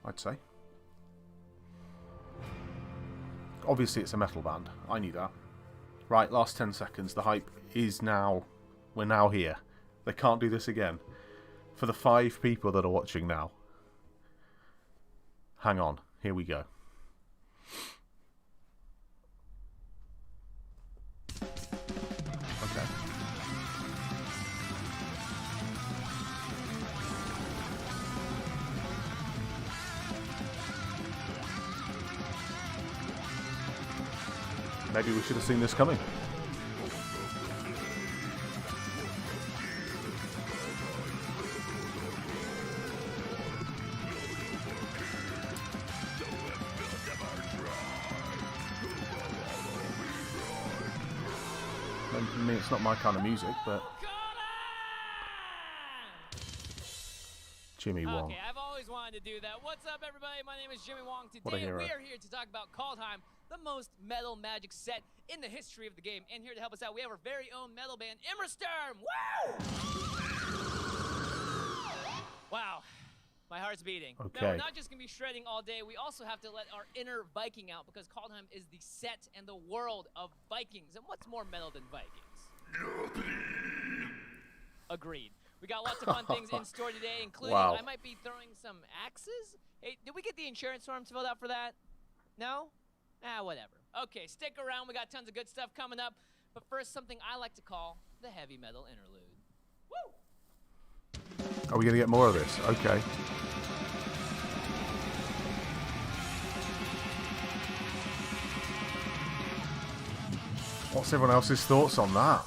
I'd say. Obviously, it's a metal band. I knew that. Right, last 10 seconds. The hype is now... We're now here. They can't do this again. For the 5 people that are watching now. Hang on. Here we go. Okay. Maybe we should have seen this coming. I mean, it's not my kind of music, but... Jimmy Wong. Okay, I've always wanted to do that. What's up, everybody? My name is Jimmy Wong. What a Today hero. we are here to talk about Kaldheim, the most metal magic set in the history of the game. And here to help us out, we have our very own metal band, Immersturm. Woo! Wow, my heart's beating. Okay. Now, we're not just going to be shredding all day. We also have to let our inner Viking out because Kaldheim is the set and the world of Vikings. And what's more metal than Vikings? Agreed. We got lots of fun things in store today, including I might be throwing some axes. Hey, did we get the insurance forms filled out for that? No? Ah, whatever. Okay, stick around. We got tons of good stuff coming up. But first, something I like to call the heavy metal interlude. Woo! Are we going to get more of this? Okay. What's everyone else's thoughts on that?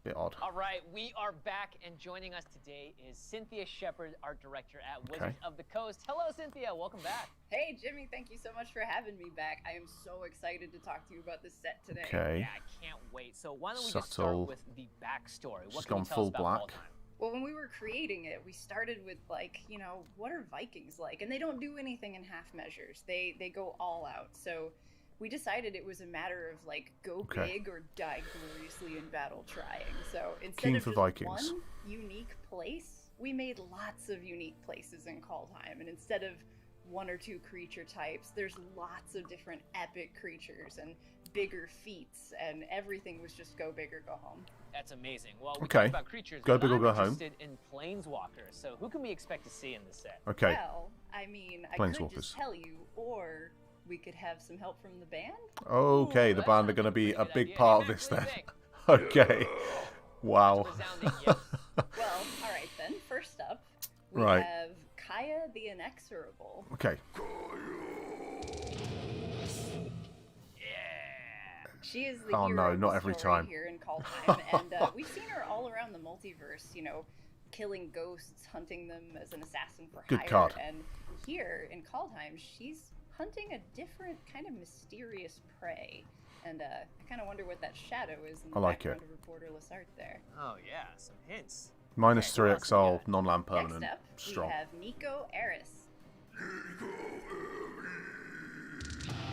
Bit odd. All right, we are back, and joining us today is Cynthia Shepard, art director at Wizards of the Coast. Hello, Cynthia. Welcome back. Hey, Jimmy. Thank you so much for having me back. I am so excited to talk to you about this set today. Okay. Yeah, I can't wait. So why don't we just start with the backstory? She's What can gone you tell full us about black. Kaldheim? Well, when we were creating it, we started with, like, you know, what are Vikings like? And they don't do anything in half measures. They go all out. So we decided it was a matter of, like, go big or die gloriously in battle trying. So instead of just Vikings. one unique place, we made lots of unique places in Kaldheim. And instead of 1 or 2 creature types, there's lots of different epic creatures and bigger feats, and everything was just go big or go home. That's amazing. Well, we Okay. talked about creatures. Go but big or I'm go home. interested in planeswalkers. So who can we expect to see in this set? Okay. Well, I mean, I could Planeswalkers. just tell you, or we could have some help from the band. Okay, the Ooh, band are that's going to be a a pretty big good part of idea. this What then. do you think? Okay. Wow. Resounding yes. Well, all right then. First up, we Right. have Kaya the Inexorable. Okay. Yeah. She is the Oh, hero no, of not the every story time. here in Kaldheim, and we've seen her all around the multiverse. You know, killing ghosts, hunting them as an assassin for Good hire. card. And here in Kaldheim, she's hunting a different kind of mysterious prey. And I kind of wonder what that shadow is in the I like background of her borderless art there. Oh yeah, some hints. Minus Okay, 3 what else we exile, got? non-land permanent, Next up, strong. we have Nico Eris.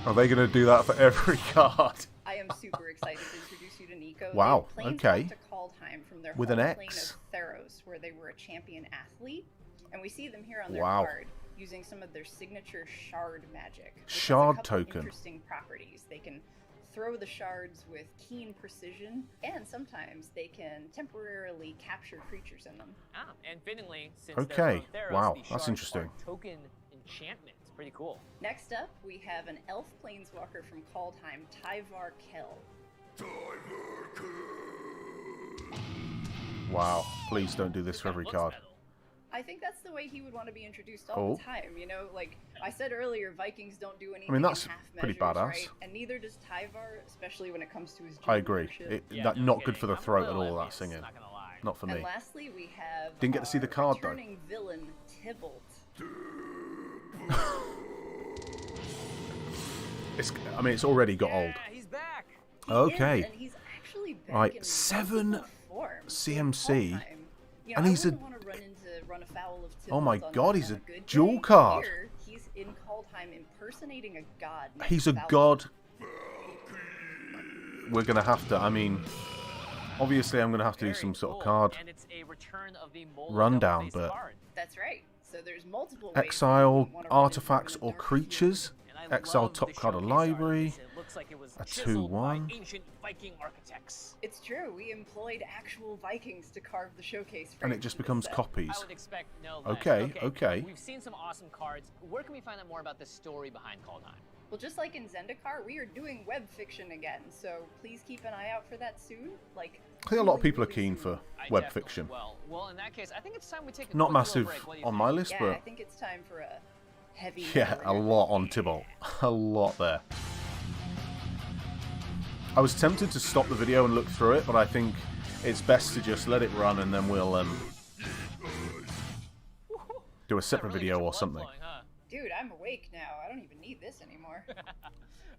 Are they going to do that for every card? I am super excited to introduce you to Nico. Wow, They planeswalked okay. to Kaldheim from their With home an plane X. of Theros, where they were a champion athlete, and we see them here on their Wow. card using some of their signature shard magic. Which has a Shard couple token. Interesting properties. They can throw the shards with keen precision, and sometimes they can temporarily capture creatures in them. Ah, and fittingly, since Okay, they're from Theros, wow, the that's shards interesting. are token enchantments. Pretty cool. Next up, we have an elf planeswalker from Kaldheim, Tyvar Kell. Wow. Please don't do this for That every looks card. metal. I think that's the way he would want to be introduced all the time. You know, like I said earlier, Vikings don't do anything that's in half pretty measures, badass. right? And neither does Tyvar, especially when it comes to his I gym agree. leadership. Yeah, That no not good kidding. for the I'm a throat at little all, that envious, singing. Not gonna lie. Not for And me. lastly, we have Didn't get to see the card, though. returning villain Tybalt. It's already got old. Yeah, he's back. He Okay. is, and he's actually back Right, in 7 multiple forms. CMC. Kaldheim. You know, And I he's a- wouldn't want to run afoul of Tybalt Oh my on God, he's on a good dual day. card. Here, he's in Kaldheim impersonating a god. named He's a Valkyrie. god. We're going to have to, obviously I'm going to have to do Very some sort of cool. card And it's a return of the Mold rundown, Double-Face but card. That's right. So there's multiple ways Exile you wanna run artifacts into or the dark creatures. field. And I Exile love top the card of showcase art. library. It looks like it was A chiseled by 2/1. ancient Viking architects. It's true. We employed actual Vikings to carve the showcase. And it just becomes I copies. would expect no less. Okay. We've seen some awesome cards. Where can we find out more about the story behind Kaldheim? Well, just like in Zendikar, we are doing web fiction again, so please keep an eye out for that soon. Like, I think a lot of really, people are really keen soon. for I web definitely fiction. will. Well, in that case, I think it's time we take a Not quick massive little break. What do you on think? my list, Yeah, but I think it's time for a heavy. yeah, a lot on Tybalt. A lot there. I was tempted to stop the video and look through it, but I think it's best to just let it run and then we'll do a separate Really video gets your or blood something. flowing, huh? Dude, I'm awake now. I don't even need this anymore.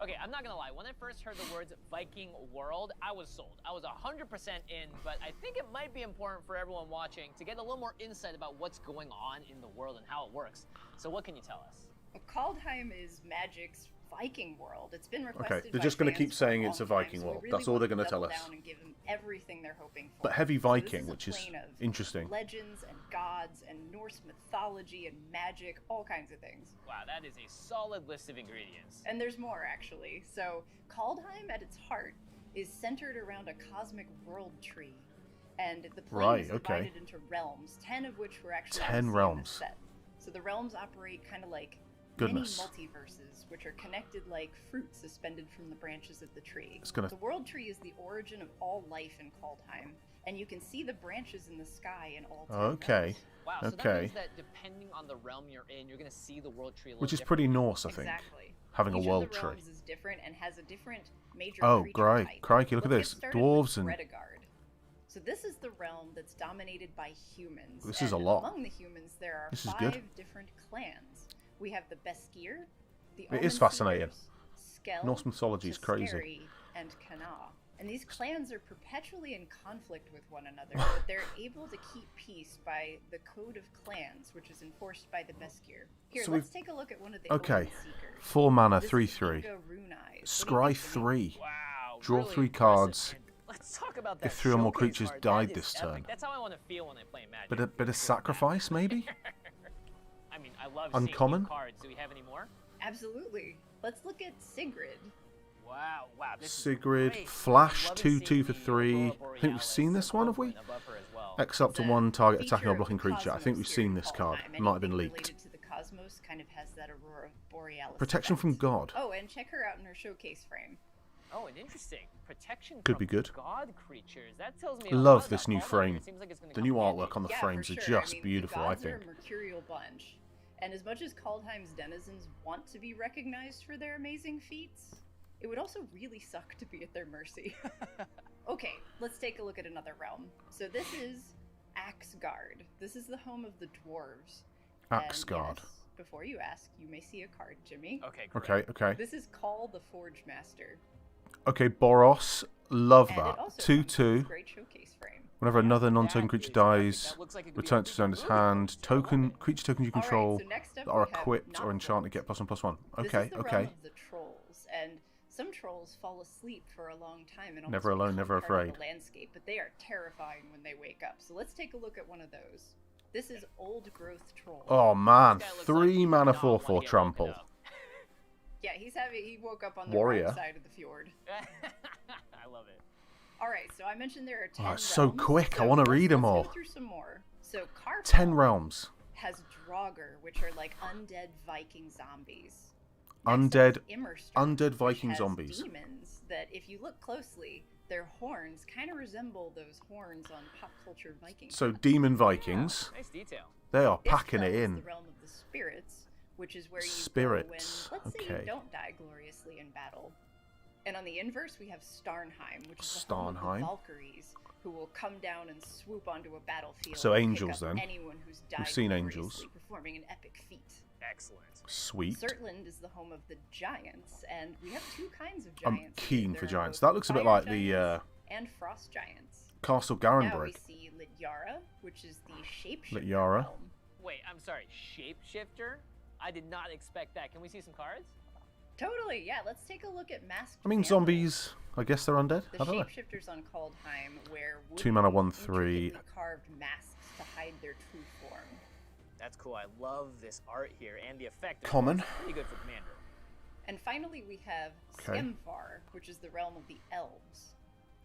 Okay, I'm not gonna lie. When I first heard the words Viking world, I was sold. I was 100% in, but I think it might be important for everyone watching to get a little more insight about what's going on in the world and how it works. So what can you tell us? Well, Kaldheim is Magic's Viking world. It's been requested. Okay, they're by just going to fans keep for a saying long it's a time, Viking so we world. really That's all they're want going to tell double us. down and give them everything they're hoping for. But heavy So this Viking, a which is plane of interesting. Legends and gods and Norse mythology and magic, all kinds of things. Wow, that is a solid list of ingredients. And there's more, actually. So, Kaldheim, at its heart, is centered around a cosmic world tree. And the plane is divided into realms, 10 of which were actually 10 in the realms. set. So the realms operate kind of like Goodness. many multiverses, which are connected like fruit suspended from the branches of the tree. It's gonna- The world tree is the origin of all life in Kaldheim, and you can see the branches in the sky in all 10 Okay. realms. Wow, so that Okay. means that depending on the realm you're in, you're going to see the world tree a little Which is different. pretty Norse, I think. Exactly. Having Each a world of the tree. realms is different and has a different major Oh, creature great. type. Crikey, look at Let's this. get started Dwarves with and... Redegard. So this is the realm that's dominated by humans. This is a and lot. Among the humans, there are This is 5 good. different clans. We have the Beskir, the It is Omen fascinating. Seers, Skell, Norse mythology is crazy. Teskeri, and Kana. And these clans are perpetually in conflict with one another, but they're able to keep peace by the Code of Clans, which is enforced by the Beskir. Here, So let's we've- take a look at one of the Okay. Omen Seekers. 4 mana, This is 3/3. Inga Rune Eyes. Scry What do you think, Jimmy? 3. Wow. Draw really 3 impressive. cards. And let's talk about that. If 3 or more showcase creatures art. died That is this epic. turn. That's how I want to feel when I play Magic. Bit of sacrifice, maybe? I mean, I love Uncommon? seeing new cards. Do we have any more? Absolutely. Let's look at Sigrid. Wow, wow. This is Sigrid, great. Flash, Love 2/2 seeing for the 3. Aurora I think we've Borealis seen this one, have we? above her as well. X up to It's a 1 target feature attacking or of blocking the creature. I think we've Cosmos seen here this in card. Kaldheim. It might have been Anything leaked. related to the Cosmos kind of has that Aurora Borealis Protection from effect. God. Oh, and check her out in her showcase frame. Oh, and interesting. Protection Could from be good. God creatures. That tells me a Love lot this about new Kaldheim. frame. It seems like it's gonna The come new in handy. artwork on the Yeah, frames for are sure. just I mean, beautiful, the I gods are think. a mercurial bunch. And as much as Kaldheim's denizens want to be recognized for their amazing feats, it would also really suck to be at their mercy. Okay, let's take a look at another realm. So this is Axgard. This is the home of the dwarves. And Axgard. yes, before you ask, you may see a card, Jimmy. Okay, great. Okay. This is Call the Forge Master. Okay, Boros. Love And it that. also 2/2. comes with this great showcase frame. Whenever another non-token That creature is epic. dies, That looks like it could be return a to his owner's really hand. close to 11. Creature tokens you All right, control so next up that are we have equipped or enchanted Nocturnes. get +1/+1. This Okay, is the okay. realm of the trolls, and some trolls fall asleep for a long time and Never almost alone, become never part of afraid. the landscape, but they are terrifying when they wake up. So let's take a look at one of those. This is Old Growth Troll. Oh man, This guy looks 3 like he mana does not 4/4 wanna get woken trample. up. Yeah, he woke up on the Warrior. wrong side of the fjord. I love it. All right, so I mentioned there are 10 it's so realms, quick, I so wanna let's- read 'em let's all. Go through some more. So Karfell 10 realms. has Draugr, which are like undead Viking zombies. Undead- Immerstorm, undead which Viking has zombies. Demons that, if you look closely, their horns kind of resemble those horns on pop culture Viking. So hats. demon Vikings, Nice detail. they are This packing realm it is in. the realm of the spirits, which is where you Spirits, go when, let's say, okay. you don't die gloriously in battle. And on the inverse, we have Starnheim, which is the home of Starnheim. the Valkyries, who will come down and swoop onto a battlefield. So and pick angels, up then. Anyone who's died seen gloriously, angels. performing an epic feat. Excellent. Sweet. Surtland is the home of the giants, and we have two kinds of I'm giants. keen There for are giants. both That looks a bit fire like the giants and frost giants. Castle Now we Garenbrig. see Lityara, which is the shapeshifter Lityara. realm. Wait, I'm sorry. Shapeshifter? I did not expect that. Can we see some cards? Totally, yeah. Let's take a look at Masked I mean, Vandals. zombies, I guess they're undead? The I don't know. shapeshifters on Kaldheim wear 2 mana, wooden, 1/3. intricately carved masks to hide their true form. That's cool. I love this art here and the effect. Common. It's pretty good for Commander. And finally, we have Okay. Skemfar, which is the realm of the elves.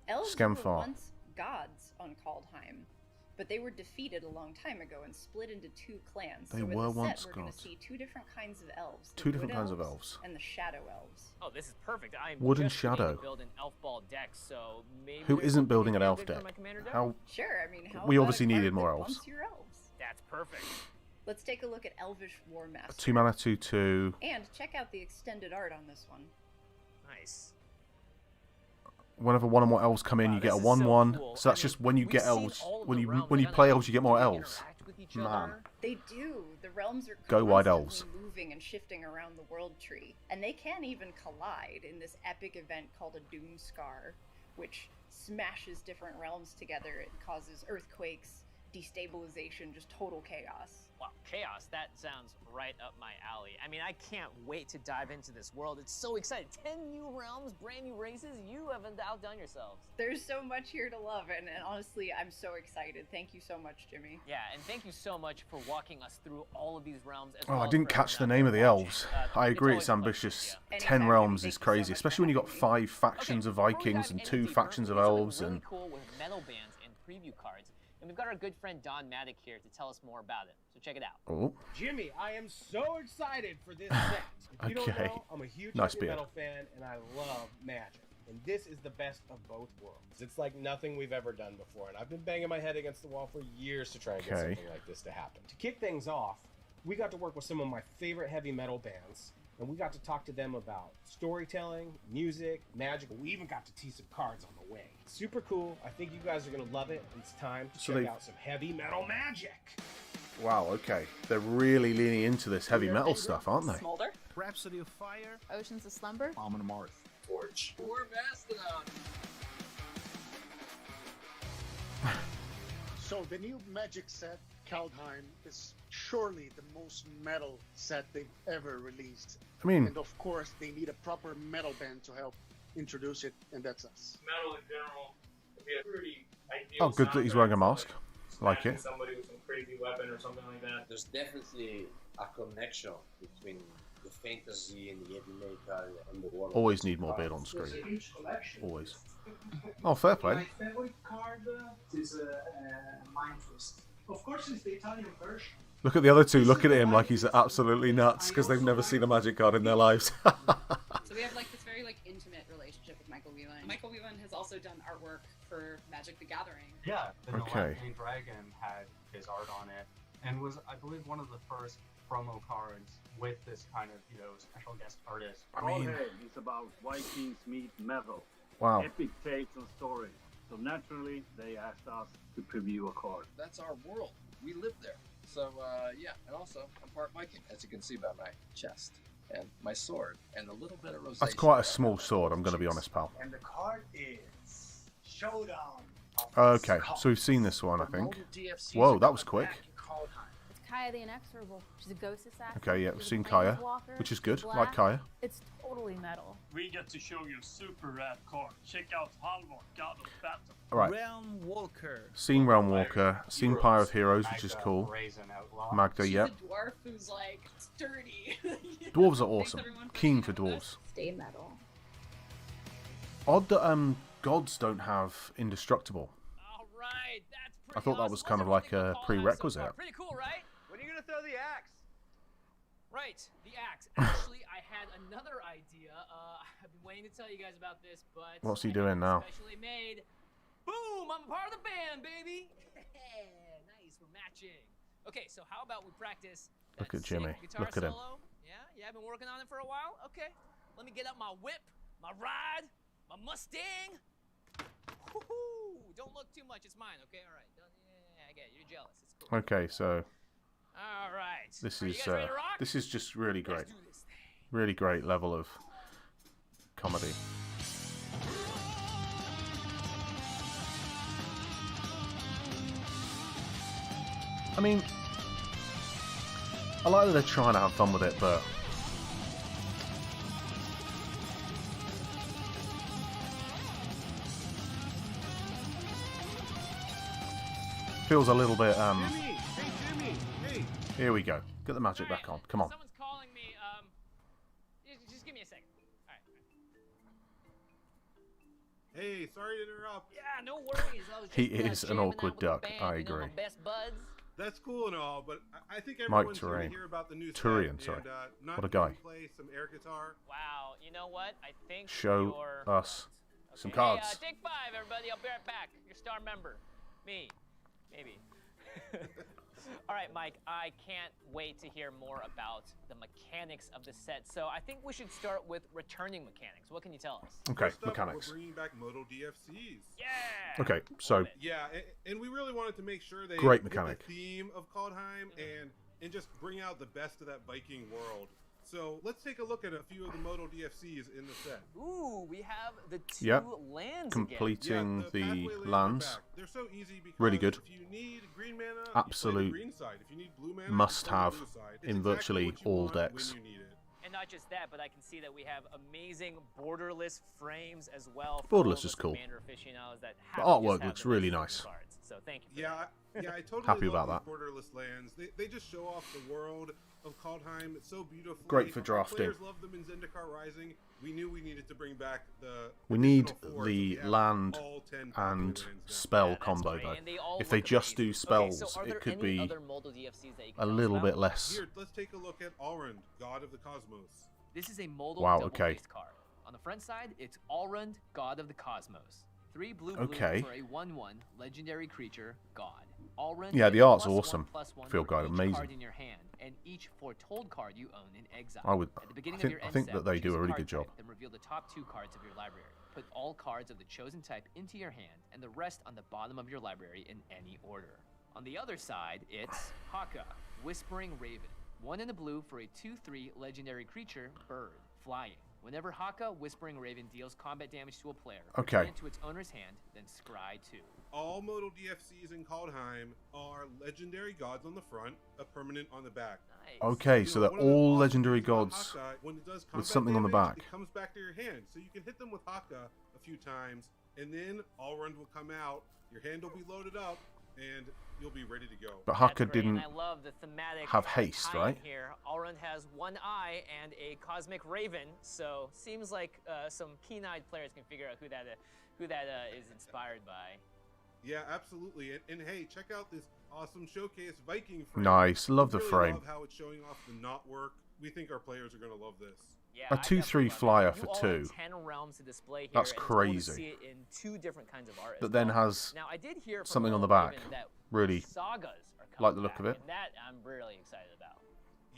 Elves Skemfar. were once gods on Kaldheim, but they were defeated a long time ago and split into two clans. They so in were the once set, we're going gods. to see two different kinds of elves. the Two different Wood kinds of elves. And the Shadow Elves. Oh, this is perfect. I'm Wood and just beginning Shadow. to build an elf ball deck, so maybe Who there's isn't something building an maybe elf good deck? for my Commander deck? How? Sure, I mean, how We about obviously a card needed more that elves. bumps your elves? That's perfect. Let's take a look at Elvish War Master. 2 mana, 2/2. And check out the extended art on this one. Nice. Whenever one or more elves come in, Wow, you get a this is 1/1. so cool. So that's I just mean, when you we've get seen elves. all of When the you realms. when I you don't play know, elves, you get do more they elves. interact with each Man. other? They do. The realms are Go White constantly Elves. moving and shifting around the world tree, and they can even collide in this epic event called a Doomscar, which smashes different realms together. It causes earthquakes, destabilization, just total chaos. Wow, chaos. That sounds right up my alley. I mean, I can't wait to dive into this world. It's so exciting. 10 new realms, brand new races. You haven't outdone yourselves. There's so much here to love, and honestly, I'm so excited. Thank you so much, Jimmy. Yeah, and thank you so much for walking us through all of these realms. As Oh, well I as didn't for catch the everyone name out of the there elves. watching. I agree, always it's a pleasure, ambitious. Cynthia. 10 Anytime, realms Jimmy. is Thank you so crazy, much especially for when you got having me. 5 factions of before we Vikings dive and any 2 deeper, factions of we did something elves. really And cool with metal bands and preview cards. And we've got our good friend Don Maddock here to tell us more about it. So check it out. oh, Jimmy, I am so excited for this set. If you don't Okay. know, I'm a huge Nice heavy beard. metal fan, and I love Magic. And this is the best of both worlds. It's like nothing we've ever done before, and I've been banging my head against the wall for years to try and get Okay. something like this to happen. To kick things off, we got to work with some of my favorite heavy metal bands, and we got to talk to them about storytelling, music, magic. We even got to tease some cards on the way. Super cool. I think you guys are going to love it. It's time to So check they've- out some heavy metal magic. wow, okay. They're really leaning into this heavy metal stuff, aren't they? Smolder, Rhapsody of Fire, Oceans of Slumber, Almond Marth. Forge. Or Mastodon. So the new Magic set, Kaldheim, is surely the most metal set they've ever released. I mean, And of course, they need a proper metal band to help introduce it, and that's us. Metal in general would be a pretty ideal. oh, good that he's wearing a mask. Like smashing it. Somebody with some crazy weapon or something like that. There's definitely a connection between the fantasy and the heavy metal and the world. Always need more beard on There's a screen. huge collection. Always. Oh, fair My play. favorite card is Mind Twist. Of course, it's the Italian version. Look at the other two. Look at him like he's absolutely nuts because they've never seen a magic card in their lives. So we have like this very like intimate relationship with Michael Whelan. Michael Whelan has also done artwork for Magic the Gathering. Yeah, the Okay. Nolantean Dragon had his art on it, and was, I believe, one of the first promo cards with this kind of, special guest artist. I mean, is about Vikings meet metal, wow. epic tales and stories. So naturally, they asked us to preview a card. That's our world. We live there. So, yeah. And also, I'm part Viking, as you can see by my chest and my sword and a little bit of rosacea. That's quite a small sword, I'm going to be honest, pal. And the card is Showdown. Okay, so we've seen this one, I think. Whoa, that was quick. It's Kaya the Inexorable. She's a ghost assassin. Okay, yeah, we've She's a seen Kaya, planeswalker. which is good. She's Like black. Kaya. It's totally metal. We get to show you a super rad card. Check out Halvor, God of Battle. Right. Realm Walker. Seen Realm Walker. Seen Pyre of Heroes, which is Magda, cool. Brazen Outlaw. Magda, She's yep. a dwarf who's like sturdy. Dwarves are Thanks, awesome. everyone, for Keen hanging for out with us. dwarves. Stay metal. Odd that gods don't have indestructible. All right, that's pretty I thought that awesome. was kind of What's like a everything with Kaldheim prerequisite. so far? Pretty cool, right? When are you gonna throw the axe? Right, the axe. Actually, I had another idea. I've been waiting to tell you guys about this, but What's he I got doing it now? Specially made. Boom! I'm a part of the band, baby. Nice, we're matching. Okay, so how about we practice? Look that at Jimmy. sick guitar Look at him. solo? Yeah, I've been working on it for a while. Okay, let me get up my whip, my ride, my Mustang. Woohoo! Don't look too much. It's mine. Okay, all right. Yeah, I get it. You're jealous. It's cool. Okay, so All right. this Are you is guys ready to rock? this is just really great. Let's do this thing. Really great level of comedy. I mean, I like that they're trying to have fun with it, but feels a little bit Jimmy! Hey, Jimmy! Hey! Here we go. Get the magic back on. Come on. Someone's calling me. Just give me a second. All right. Hey, sorry to interrupt. Yeah, no worries. I was just, He is an awkward duck. I you know, agree. my best buds. That's cool and all, but I think Mike everyone's going Turian. to hear about the new Turian, set sorry. and not What a guy. play some air guitar. Wow, you know what? I think Show you're... us some Hey, cards. take 5, everybody. I'll be right back. Your star member. Me. Maybe. All right, Mike, I can't wait to hear more about the mechanics of the set. So I think we should start with returning mechanics. What can you tell us? Okay, First up, mechanics. We're bringing back Moto DFCs. Yeah. Okay, so Yeah, and we really wanted to make sure they Great hit mechanic. the theme of Kaldheim and just bring out the best of that Viking world. So let's take a look at a few of the Moto DFCs in the set. Ooh, we have the 2 Yep. lands completing Yeah, the pathway lands are lands. back. They're so easy because Really good. if you need green mana, you play Absolute the green side. If you need blue mana, must you play the have blue side. It's in exactly virtually what you all want decks. when you need it. And not just that, but I can see that we have amazing borderless frames as well. For Borderless all is the cool. Commander aficionados that The have artwork just have looks the really best nice. cards. So thank you. For Yeah, that. I totally Happy love about these borderless lands. They just show off the world of Kaldheim. It's so beautiful. Great for drafting. Players love them in Zendikar Rising. We knew we needed to bring back the. We need additional 4, so the we have land all 10 and pathway lands now. spell That's combo great, though. and they all If they look just do amazing. Okay, spells, so are it there could any be other Moldal DFCs that you can a tell us little about? bit less. Here, let's take a look at Alrund, God of the Cosmos. This is a Moldal Wow, double okay. face card. On the front side, it's Alrund, God of the Cosmos. 3 blue Okay. for a 1/1 legendary creature, God. Alrund Yeah, the is art's +1/+1 awesome. Feel for guide, each amazing. card in your hand, and each foretold card you own in exile. I would. At the beginning I think. of your I end think step, that they do choose a really card good job. type, then reveal the top 2 cards of your library. Put all cards of the chosen type into your hand, and the rest on the bottom of your library in any order. On the other side, it's Haka, Whispering Raven. 1 in the blue for a 2/3 legendary creature, bird, flying. Whenever Haka, Whispering Raven deals combat damage to a player, Okay. return it to its owner's hand, then scry 2. All Moto DFCs in Kaldheim are legendary gods on the front, a permanent on the back. Nice. Okay, You so know, they're one of the all awesome legendary things about gods Haka, when it does with combat something on the damage, back. It comes back to your hand, so you can hit them with Haka a few times, and then Alrund will come out. Your hand will be loaded up, and you'll be ready to go. But Haka That's great, and didn't I love the thematic have haste, tie-in right? Here, Alrund has 1 eye and a cosmic raven, so seems like some keen-eyed players can figure out who that is inspired by. Yeah, absolutely. And hey, check out this awesome showcase Viking frame. Nice, love We the really frame. Love how it's showing off the knot work. We think our players are going to love this. Yeah, A I 2/3 definitely love it. flyer You for all 2. have 10 realms to display here, That's and it's cool to crazy. see it in 2 different kinds of art as That then well. has Now, I did hear from something on the Moldal back. Raven that Really sagas are coming like the look back, of it. and that I'm really excited about.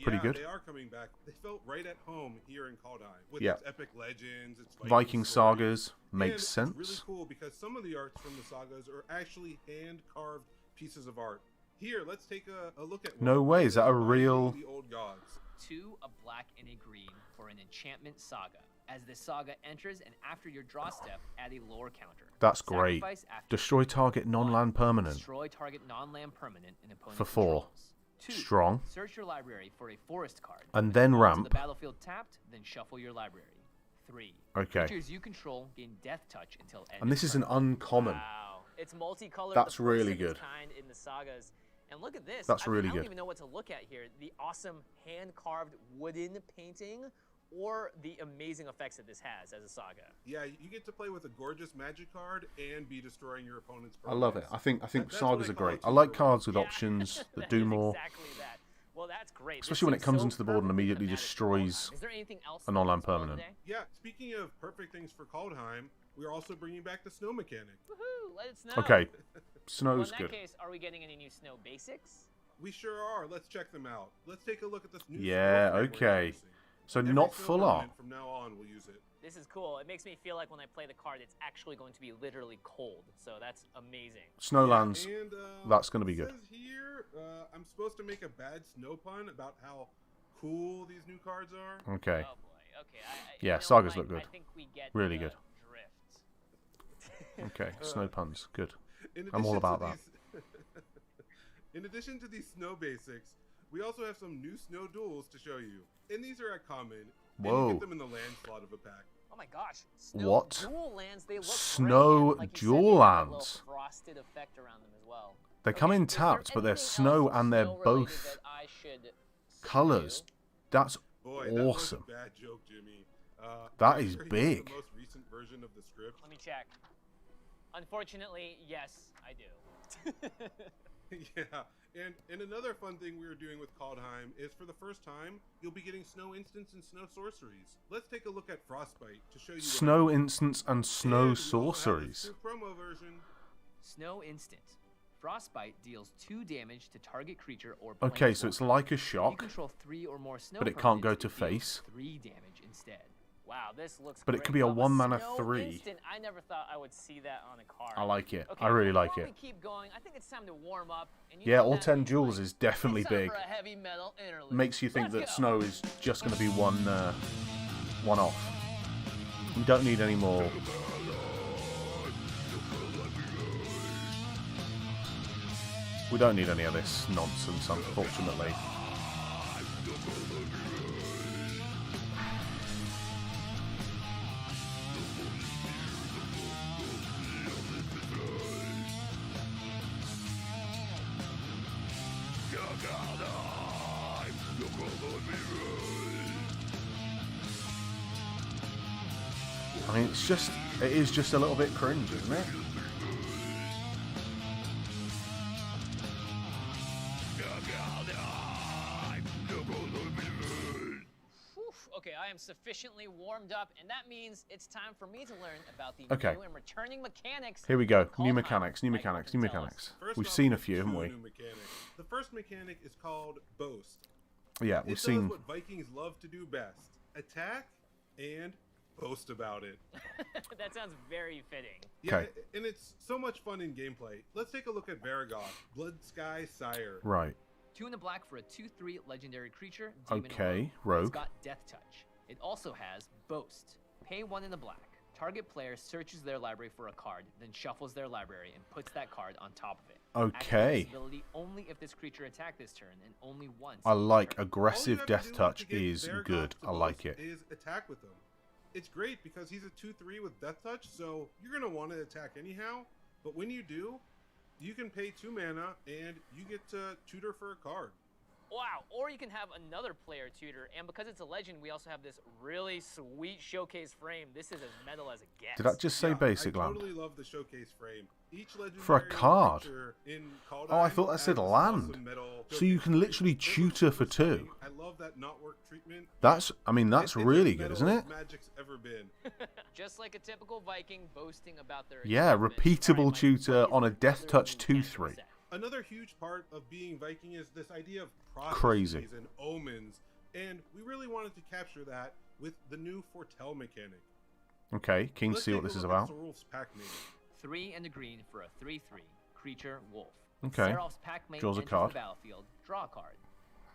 Pretty Yeah, good. They are coming back. They felt right at home here in Kaldheim with Yeah. its epic legends, its Viking stories. sagas makes And sense. It's really cool because some of the arts from the sagas are actually hand carved pieces of art. Here, let's take a look at. No one. way, This is that a by real- The Old Gods. 2, a black and a green for an enchantment saga. As the saga enters and after your draw step, add a lore counter. That's great. Sacrifice after Destroy target non-land permanent. Destroy target non-land permanent in opponent For 4. controls. 2, Strong. search your library for a forest card. And then Go to ramp. the battlefield tapped, then shuffle your library. 3. Okay. Creatures you control gain death touch until end. And this of is an turn. uncommon. Wow. It's multicolored. That's the first really of its good. kind in the sagas. And look at this. That's really I don't good. even know what to look at here. The awesome hand-carved wooden painting or the amazing effects that this has as a saga. Yeah, you get to play with a gorgeous magic card and be destroying your opponent's. I love it. permanents. I think That's what sagas I are call great. a I like two-for-one. cards with options that do more. Exactly that. Well, that's great. Especially when it comes into the board and immediately thematic destroys for Kaldheim. Is there anything else a non-land that's going on permanent. today? Yeah, speaking of perfect things for Kaldheim, we're also bringing back the snow mechanic. Woohoo! Let it snow. Okay, Well, snow's in that good. case, are we getting any new snow basics? We sure are. Let's check them out. Let's take a look at this new. Yeah, snow frame we're okay. introducing. So Every not snow full art. permanent From now on, we'll use it. This is cool. It makes me feel like when I play the card, it's actually going to be literally cold. So that's amazing. Snowlands, And, that's going to be it good. says here, I'm supposed to make a bad snow pun about how cool these new cards are. Okay. Oh boy. Okay. Yeah, you know, sagas Mike, look good. I think we get Really the good. drift. Okay, snow puns, good. In I'm all addition about to that. these- In addition to these snow basics, we also have some new snow duels to show you. And these are at common. And you Whoa. get them in the land slot of a pack. Oh my gosh. Snow What? Dual lands, they look Snow great. And like you said, dual they have a little lands. frosted effect around them as well. They come in Is there tapped, but they're anything snow else and they're snow-related both that I should Colors. That's Boy, that was a awesome. bad joke, Jimmy. That are is you sure you big. have the most recent version of the script? Let me check. Unfortunately, yes, I do. Yeah, and another fun thing we were doing with Kaldheim is for the first time, you'll be getting snow instants and snow sorceries. Let's take a look at Frostbite to show you Snow instants and snow and we also have the sorceries. full promo version. Snow instant. Frostbite deals 2 damage to target creature or Okay, so planeswalker. it's like a If you shock, control 3 or more snow but it can't go permanents, to it deals face. 3 damage instead. Wow, this looks But it great. could be a Well, 1-mana snow 3. Instant, I never thought I would see that on a card. I like it. Okay, I really before like we it. keep going, I think it's time to warm up. And Yeah, all 10 joules is definitely it's time big. for a heavy metal interlude. Makes you think Let's that go. snow is just going to be one off. We don't need any more. We don't need any of this nonsense, unfortunately. I mean, it is just a little bit cringe, isn't it? Okay, I am sufficiently warmed up, and that means it's time for me to learn about the Okay. new and returning mechanics. Here we go. of New Kaldheim. mechanics, new mechanics, new mechanics. First We've off, seen a there's few, haven't 2 we? new mechanics. The first mechanic is called Boast. Yeah, It we've does seen. what Vikings love to do best: attack and boast about it. That sounds very fitting. Yeah, Okay. and it's so much fun in gameplay. Let's take a look at Varagoth, Blood Sky Sire. Right. 2 in the black for a 2/3 legendary creature. Demon Okay, Rogue. rogue. It's got Death Touch. It also has Boast. Pay 1 in the black. Target player searches their library for a card, then shuffles their library and puts that card on top of it. Okay. Activate this ability only if this creature attacked this turn and only once. I like All you aggressive have to death do touch to get is Varagoth good. to I like boast it. Is attack with him. It's great because he's a 2/3 with Death Touch, so you're gonna want to attack anyhow. But when you do, you can pay 2 mana and you get to tutor for a card. Wow, or you can have another player tutor, and because it's a legend, we also have this really sweet showcase frame. This is as metal as it gets. Did that just say basic I land? totally love the showcase frame. Each legendary For a card? creature in Kaldheim Oh, I thought that has said this land. awesome metal So you showcase can literally frame. Those are tutor for super 2. stunning. I love that knotwork treatment. That's It's really as good, metal isn't as it? Magic's ever been. Just like a typical Viking boasting about their Yeah, achievements. repeatable Alright, Mike, tutor what is on a the death other touch new mechanic 2/3. set? Another huge part of being Viking is this idea of prophecies Crazy. and omens, and we really wanted to capture that with the new Foretell mechanic. Okay, keen to Let's see what take a this is look at about. Sorulf's Packmate. 3 and a green for a 3/3 creature wolf. Okay. Seraf's Packmate Draws a enters card. the battlefield. Draw a card.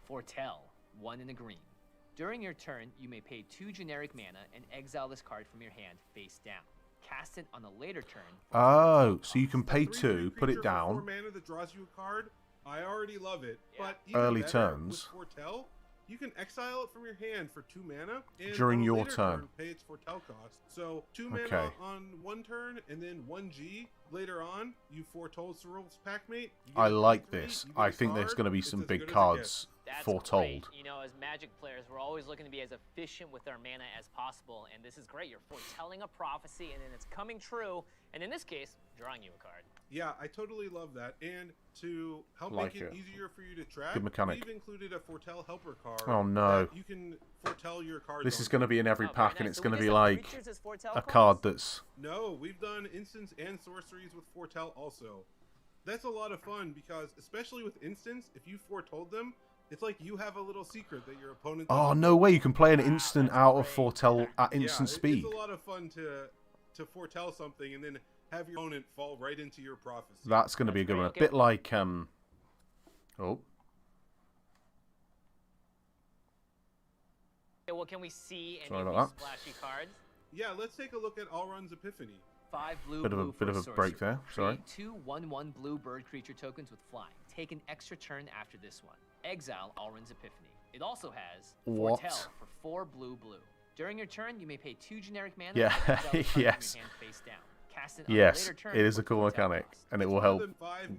Foretell. 1 in a green. During your turn, you may pay 2 generic mana and exile this card from your hand face down. Cast it on a later turn. for Oh, so you can pay 3/3 2, put creature it for 4 down. mana that draws you a card. I already love it, but even Early better, turns. with Foretell, you can exile it from your hand for 2 mana and During on a your later turn. pay its Foretell cost. So 2 mana Okay. on one turn and then 1G later on. You foretold Sorul's Packmate. You get I a like 3/3, this. you get I a think there's card, going to be it's some as big good as it cards gets. That's foretold. great. You know, as Magic players, we're always looking to be as efficient with our mana as possible, and this is great. You're foretelling a prophecy, and then it's coming true, and in this case, drawing you a card. Yeah, I totally love that. And to help Like make it it. easier for you to track, Good mechanic. we've included a Foretell Helper card. Oh, no. that you can foretell your cards. This is on. going to be in every Oh, very pack, and nice. it's So going we to be just have like creatures as foretell a cards? card that's... No, we've done instants and sorceries with Foretell also. That's a lot of fun because, especially with instants, if you foretold them, it's like you have a little secret that your opponent. Oh, doesn't no know. way, you can play an instant that's out of great. Foretell at instant yeah, speed. It's a lot of fun to foretell something and then have your opponent fall right into your prophecy. That's going to be a good great, one. A okay. bit like... Oh, Okay, well, can we see any Sorry of about these splashy cards? Yeah, let's take a look at Alrun's Epiphany. 5 blue, Bit of a- blue bit for of a sorcery. break there, sorry. Create 2 1/1 blue bird creature tokens with flying. Take an extra turn after this one. Exile Alrun's Epiphany. It also has What? Foretell for 4 blue, blue. During your turn, you may pay 2 generic mana Yeah, and exile the card yes. from your hand face down. Cast it on a Yes, later turn it is a for cool foretell mechanic, cost. and it will help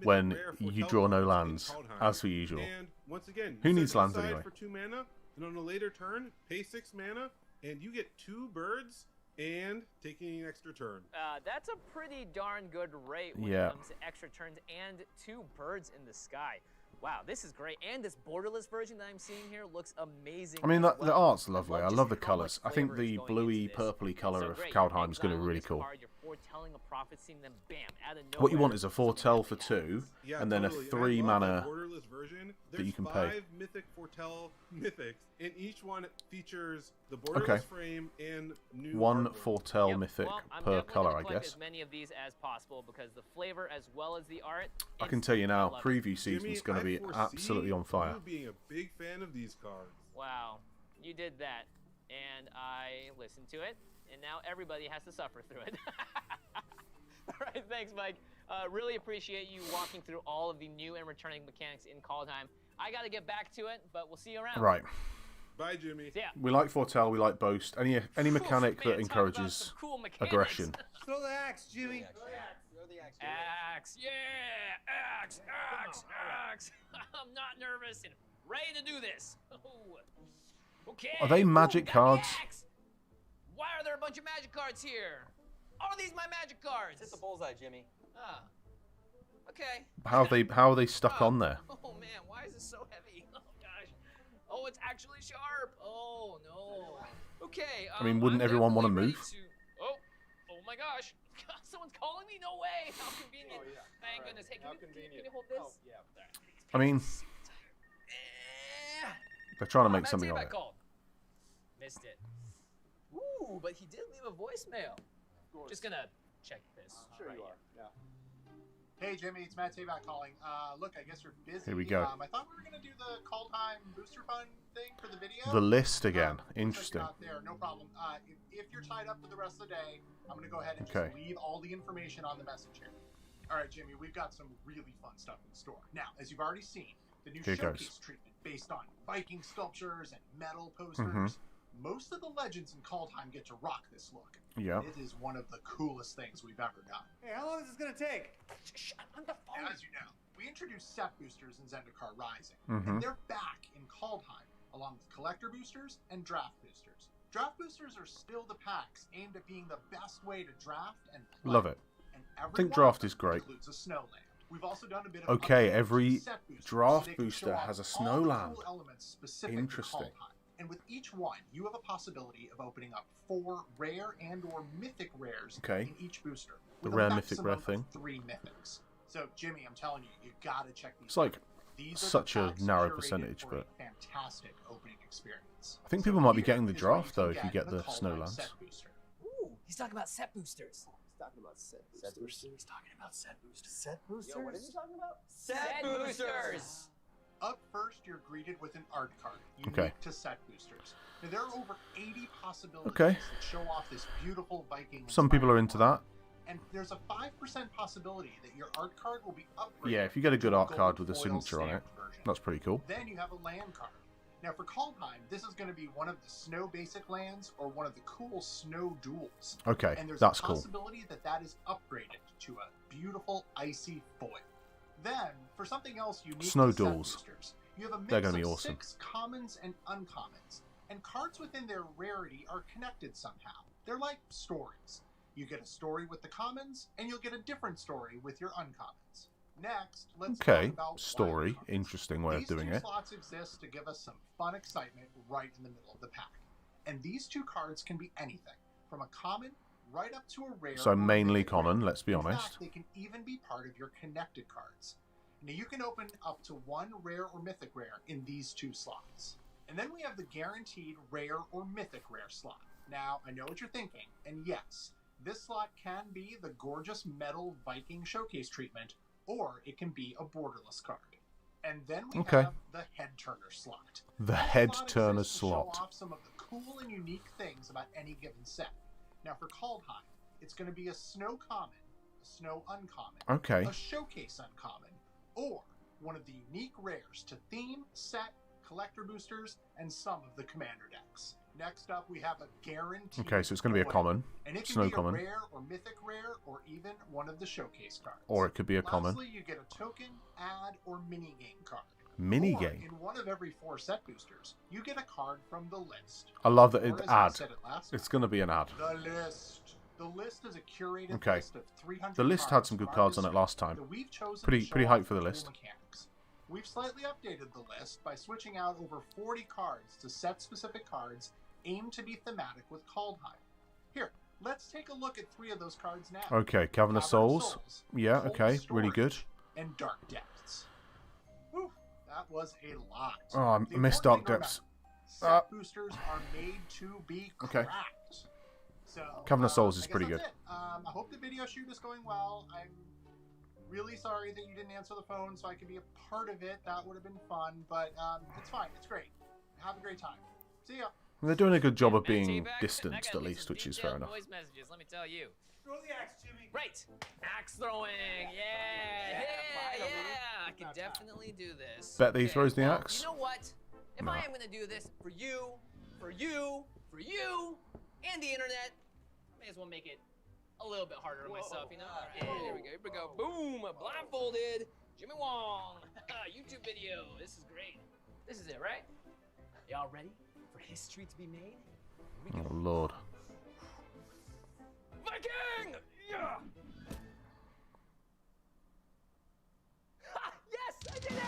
when you draw no lands, as per usual. And once again, Who you needs set it lands aside anyway? for 2 mana, and on a later turn, pay 6 mana, and you get 2 birds and taking an extra turn. That's a pretty darn good rate when Yeah. it comes to extra turns and 2 birds in the sky. Wow, this is great. And this borderless version that I'm seeing here looks amazing. I mean, as the well. art's lovely. I love the just how colours. much I think flavor is the going bluey, into this. purpley colour So of great, Kaldheim is going to exile be really this cool. card, you're foretelling a prophecy, and then bam, out of What you nowhere, want is a foretell for 2, Yeah, and then totally. a 3 And I love mana that borderless version. that you There's can 5 pay. mythic foretell mythics, and each one features the borderless frame and new one artwork. foretell mythic Well, I'm per definitely colour, gonna I collect guess. as many of these as possible because the flavor as well as the art. I can tell you now, love it. preview season's going to be absolutely on fire. You being a big fan of these cards. Wow, you did that, and I listened to it, and now everybody has to suffer through it. All right, thanks, Mike. Really appreciate you walking through all of the new and returning mechanics in Kaldheim. I got to get back to it, but we'll see you around. Right. Bye, Jimmy. Yeah. We like foretell, we like boast. Any mechanic that Man, talk about encourages some cool mechanics. aggression. Throw the axe, Jimmy. Axe, yeah, axe. I'm not nervous and ready to do this. Oh. Okay. Are they magic got the cards? axe. Why are there a bunch of magic cards here? Are these my magic cards? Hit the bullseye, Jimmy. Ah. Okay. How are they stuck on there? Oh man, why is this so heavy? Oh gosh. Oh, it's actually sharp. Oh no. Okay. I mean, wouldn't everyone want to move? Oh my gosh. Someone's calling me. No way. How convenient. Oh, yeah. Thank goodness. Hey, can you hold this? Oh, yeah. I mean, they're trying to make something of it. Missed it. Ooh, but he did leave a voicemail. Just gonna check this. Sure you are. Yeah. Hey Jimmy, it's Matt Tabak calling. Look, I guess you're busy. Here we go. I thought we were gonna do the Kaldheim booster fund thing for the video. The list again. Interesting. Out there, no problem. If you're tied up for the rest of the day, I'm gonna go ahead and Okay. just leave all the information on the message here. All right, Jimmy, we've got some really fun stuff in store. Now, as you've already seen, the new Here showcase goes. treatment based on Viking sculptures and metal posters. Mhm. Most of the legends in Kaldheim get to rock this look. Yeah. It is one of the coolest things we've ever done. Hey, how long is this gonna take? As you know, we introduced set boosters in Zendikar Rising, Mhm. and they're back in Kaldheim, along with collector boosters and draft boosters. Draft boosters are still the packs aimed at being the best way to draft and play. Love it. And I every think one draft of them is great. includes a snowland. We've also done a bit of Okay, updates to every set boosters draft so they can booster show off has a all the snowland. cool elements specific Interesting. to Kaldheim. And with each one, you have a possibility of opening up 4 rare and/or mythic rares Okay. in each booster. The with a rare mythic maximum rare of thing. 3 mythics. So, Jimmy, I'm telling you, you gotta check these It's like out. These are the such a packs narrow curated percentage, for but a fantastic opening experience. I think So people might be here getting the is what draft though can if you get get in the Kaldheim snowlands. set booster. Ooh, he's talking about set boosters. He's talking about set boosters. He's talking about set boosters. Set boosters? Yo, what is he talking about? Set boosters. Up first, you're greeted with an art card unique Okay. to set boosters. Now, there are over 80 possibilities Okay. that show off this beautiful Viking. Some people are into that. And there's a 5% possibility that your art card will be upgraded. Yeah, if you get a good to art gold card with a foil signature on it, stamped version. that's pretty cool. Then you have a land card. Now for Kaldheim, this is going to be one of the snow basic lands or one of the cool snow duels. Okay, and there's that's a cool. possibility that that is upgraded to a beautiful icy foil. Then for something else unique Snow to set duels. boosters, you have a mix They're gonna of be awesome. 6 commons and uncommons, and cards within their rarity are connected somehow. They're like stories. You get a story with the commons, and you'll get a different story with your uncommons. Next, let's Okay, talk about story. wild cards. Interesting way of These doing 2 it. slots exist to give us some fun excitement right in the middle of the pack. And these 2 cards can be anything, from a common right up to a rare. So or mainly mythic rare. common, let's be In honest. fact, they can even be part of your connected cards. Now you can open up to 1 rare or mythic rare in these 2 slots. And then we have the guaranteed rare or mythic rare slot. Now, I know what you're thinking, and yes, this slot can be the gorgeous metal Viking showcase treatment, or it can be a borderless card. And then we Okay. have the head turner slot. The This head slot turner exists to slot. show off some of the cool and unique things about any given set. Now for Kaldheim, it's going to be a snow common, a snow uncommon, Okay. a showcase uncommon, or one of the unique rares to theme, set, collector boosters, and some of the commander decks. Next up, we have a guaranteed. Okay, so it's going to be a common. And it can Snow be common. a rare or mythic rare, or even one of the showcase cards. Or it could be a common. Lastly, you get a token, ad, or mini-game card. Mini Or game. in one of every 4 set boosters, you get a card from the list. I love that Or it's as I ad. said it last It's going to be an ad. The list. The list is a curated Okay. list of 300 The list had some good cards on it last time. that we've chosen Pretty to show pretty off hyped for the cool list. mechanics. We've slightly updated the list by switching out over 40 cards to set-specific cards aimed to be thematic with Kaldheim. Here, let's take a look at 3 of those cards now. Okay, Cavern of Souls. Yeah, Cold okay, really good. Storage, and Dark Depths. Whew, that was a lot. Oh, I The missed important Dark thing Depths. Set boosters are made to be Okay. cracked. So, Cavern of Souls is I guess pretty that's good. it. I hope the video shoot is going well. I'm really sorry that you didn't answer the phone so I could be a part of it. That would have been fun, but it's fine. It's great. Have a great time. See ya. They're doing a good job of Matt being T-Back, distanced, that at guy least, leaves which is detailed fair enough. Voice messages, let me tell you. Throw the axe, Jimmy. Right. Axe throwing. Yeah. I can definitely do this. Bet that he throws the well, axe? You know what? If Nah. I am going to do this for you, and the internet, I may as well make it a little bit harder on myself, you know? Yeah, here we go. Boom. Blindfolded. Jimmy Wong. YouTube video. This is great. This is it, right? Y'all ready for history to be made? Here we go. Oh, Lord. Viking! Yeah! Ha! Yes, I did it!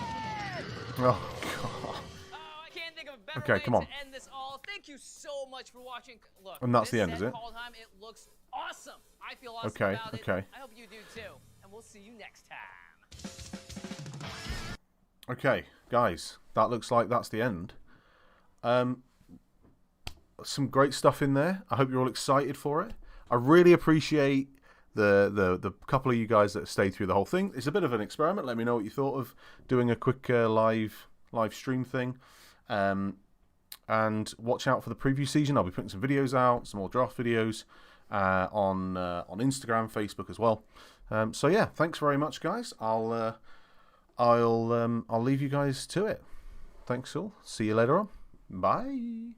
Oh, God. Oh, I can't think of a better Okay, way come on. to end this all. Thank you so much for watching. Look, And that's this the end, set is it? Kaldheim, it looks awesome. I feel awesome Okay, about it. okay. I hope you do too. And we'll see you next time. Okay, guys, that looks like that's the end. Some great stuff in there. I hope you're all excited for it. I really appreciate the couple of you guys that stayed through the whole thing. It's a bit of an experiment. Let me know what you thought of doing a quick live stream thing. And watch out for the preview season. I'll be putting some videos out, some more draft videos on Instagram, Facebook as well. So yeah, thanks very much, guys. I'll leave you guys to it. Thanks all. See you later on. Bye.